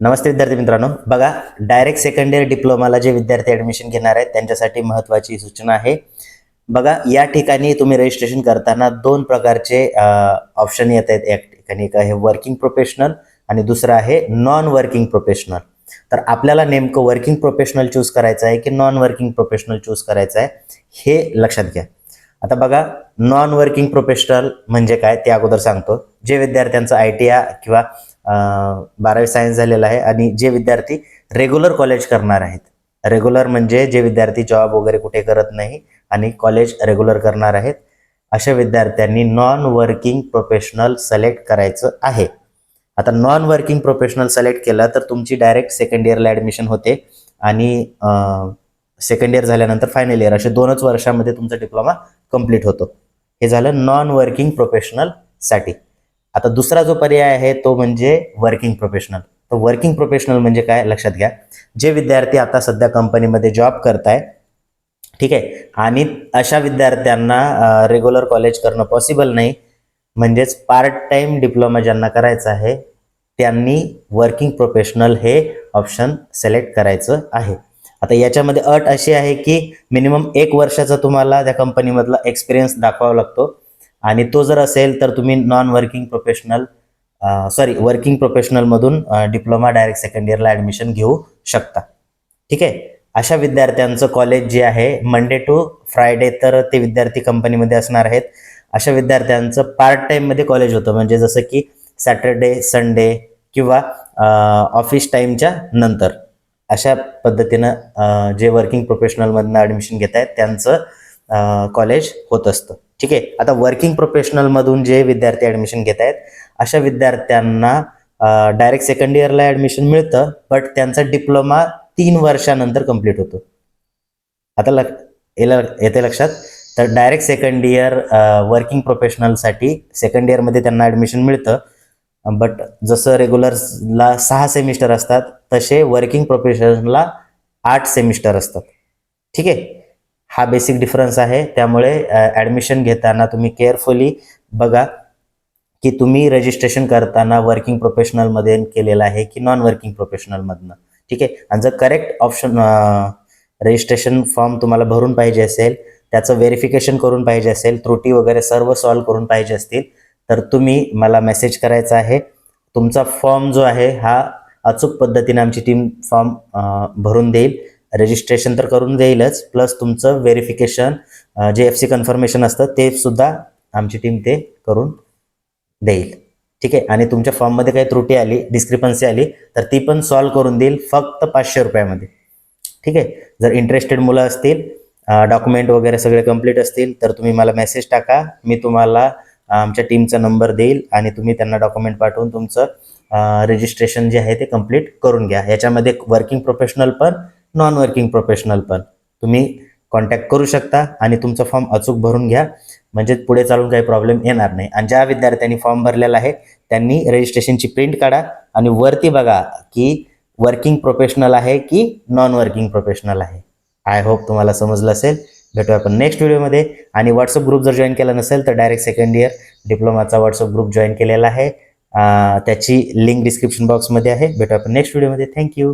नमस्ते विद्यार्थी मित्रांनो, बघा डायरेक्ट सेकंड इयर डिप्लोमाला जे विद्यार्थी ॲडमिशन घेणार आहेत त्यांच्यासाठी महत्त्वाची सूचना आहे. बघा या ठिकाणी तुम्ही रजिस्ट्रेशन करताना दोन प्रकारचे ऑप्शन येत आहेत. एक ठिकाणी एक आहे वर्किंग प्रोफेशनल आणि दुसरं आहे नॉन वर्किंग प्रोफेशनल. तर आपल्याला नेमकं वर्किंग प्रोफेशनल चूज करायचं आहे की नॉन वर्किंग प्रोफेशनल चूज करायचं आहे हे लक्षात घ्या. आता बघा नॉन वर्किंग प्रोफेशनल म्हणजे काय ते अगोदर सांगतो. जे विद्यार्थ्यांचं ITI किंवा 12वी सायन्स झालेलं आहे आणि जे विद्यार्थी रेग्युलर कॉलेज करणार आहेत. रेग्युलर म्हणजे जे विद्यार्थी जॉब वगैरे कुठे करत नाही आणि कॉलेज रेग्युलर करणार आहेत, अशा विद्यार्थ्यांनी नॉन वर्किंग प्रोफेशनल सिलेक्ट करायचं आहे. आता नॉन वर्किंग प्रोफेशनल सिलेक्ट केलं तर तुमची डायरेक्ट सेकंड इयरला ॲडमिशन होते आणि सेकंड इयर झाल्यानंतर फायनल इयर असे 2च वर्षामध्ये तुमचा डिप्लोमा कंप्लीट होतो. हे झालं नॉन वर्किंग प्रोफेशनलसाठी. आता दुसरा जो पर्याय आहे तो म्हणजे वर्किंग प्रोफेशनल. तर वर्किंग प्रोफेशनल म्हणजे काय लक्षात घ्या. जे विद्यार्थी आता सध्या कंपनीमध्ये जॉब करताय, ठीक आहे, आणि अशा विद्यार्थ्यांना रेग्युलर कॉलेज करणं पॉसिबल नाही, म्हणजेच पार्ट टाइम डिप्लोमा ज्यांना करायचा आहे त्यांनी वर्किंग प्रोफेशनल हे ऑप्शन सिलेक्ट करायचं आहे. आता याच्यामध्ये अट अशी आहे की मिनिमम 1 वर्षाचा तुम्हाला त्या कंपनीमधला एक्सपिरियन्स दाखवावा लागतो आणि तो जर असेल तर तुम्ही नॉन वर्किंग प्रोफेशनल वर्किंग प्रोफेशनलमधून डिप्लोमा डायरेक्ट सेकंड इयरला ॲडमिशन घेऊ शकता. ठीक आहे. अशा विद्यार्थ्यांचं कॉलेज जे आहे मंडे टू फ्रायडे तर ते विद्यार्थी कंपनीमध्ये असणार आहेत. अशा विद्यार्थ्यांचं पार्ट टाईममध्ये कॉलेज होतं, म्हणजे जसं की सॅटर्डे संडे किंवा ऑफिस टाईमच्या नंतर. अशा पद्धतीनं जे वर्किंग प्रोफेशनलमधनं ॲडमिशन घेत आहेत त्यांचं कॉलेज होत असतं. ठीक आहे. आता वर्किंग प्रोफेशनलमधून जे विद्यार्थी ॲडमिशन घेत आहेत अशा विद्यार्थ्यांना डायरेक्ट सेकंड इयरला ॲडमिशन मिळतं, बट त्यांचा डिप्लोमा 3 वर्षानंतर कंप्लीट होतो. आता येते लक्षात. तर डायरेक्ट सेकंड इयर वर्किंग प्रोफेशनलसाठी सेकंड इयरमध्ये त्यांना ॲडमिशन मिळतं, बट जसं रेग्युलरला 6 सेमिस्टर असतात तसे वर्किंग प्रोफेशनलला 8 सेमिस्टर असतात. ठीक आहे. हा बेसिक डिफरन्स आहे. त्यामुळे ॲडमिशन घेताना तुम्ही केअरफुली बघा की तुम्ही रजिस्ट्रेशन करताना वर्किंग प्रोफेशनलमध्ये केलेलं आहे की नॉन वर्किंग प्रोफेशनलमधनं. ठीक आहे. आणि जर करेक्ट ऑप्शन रजिस्ट्रेशन फॉर्म तुम्हाला भरून पाहिजे असेल, त्याचं व्हेरिफिकेशन करून पाहिजे असेल, त्रुटी वगैरे सर्व सॉल्व्ह करून पाहिजे असतील तर तुम्ही मला मेसेज करायचा आहे. तुमचा फॉर्म जो आहे हा अचूक पद्धतीने आमची टीम फॉर्म भरून देईल. रजिस्ट्रेशन तर करून देईलच, प्लस तुमचं व्हेरिफिकेशन जे FC कन्फर्मेशन असतं ते सुद्धा आमची टीम ते करून देईल. ठीक आहे. आणि तुमच्या फॉर्ममध्ये काही त्रुटी आली, डिस्क्रिपन्सी आली तर ती पण सॉल्व्ह करून देईल फक्त 500 रुपयामध्ये. ठीक आहे. जर इंटरेस्टेड मुलं असतील, डॉक्युमेंट वगैरे सगळे कंप्लीट असतील तर तुम्ही मला मेसेज टाका. मी तुम्हाला आमच्या टीमचा नंबर देईल आणि तुम्ही त्यांना डॉक्युमेंट पाठवून तुमचं रजिस्ट्रेशन जे आहे ते कंप्लीट करून घ्या. याच्यामध्ये वर्किंग प्रोफेशनल पण नॉन वर्किंग प्रोफेशनल पण तुम्ही कॉन्टॅक्ट करू शकता आणि तुमचा फॉर्म अचूक भरून घ्या, म्हणजे पुढे चालून काही प्रॉब्लेम येणार नाही. आणि ज्या विद्यार्थ्यांनी फॉर्म भरलेला आहे त्यांनी रजिस्ट्रेशनची प्रिंट काढा आणि वरती बघा की वर्किंग प्रोफेशनल आहे की नॉन वर्किंग प्रोफेशनल आहे. आय होप तुम्हाला समजलं असेल. भेटूया आपण नेक्स्ट व्हिडिओमध्ये. आणि व्हॉट्सअप ग्रुप जर जॉईन केला नसेल तर डायरेक्ट सेकंड इयर डिप्लोमाचा व्हॉट्सअप ग्रुप जॉईन केलेला आहे. त्याची लिंक डिस्क्रिप्शन बॉक्समध्ये आहे. भेटूया आपण नेक्स्ट व्हिडिओमध्ये. थँक्यू.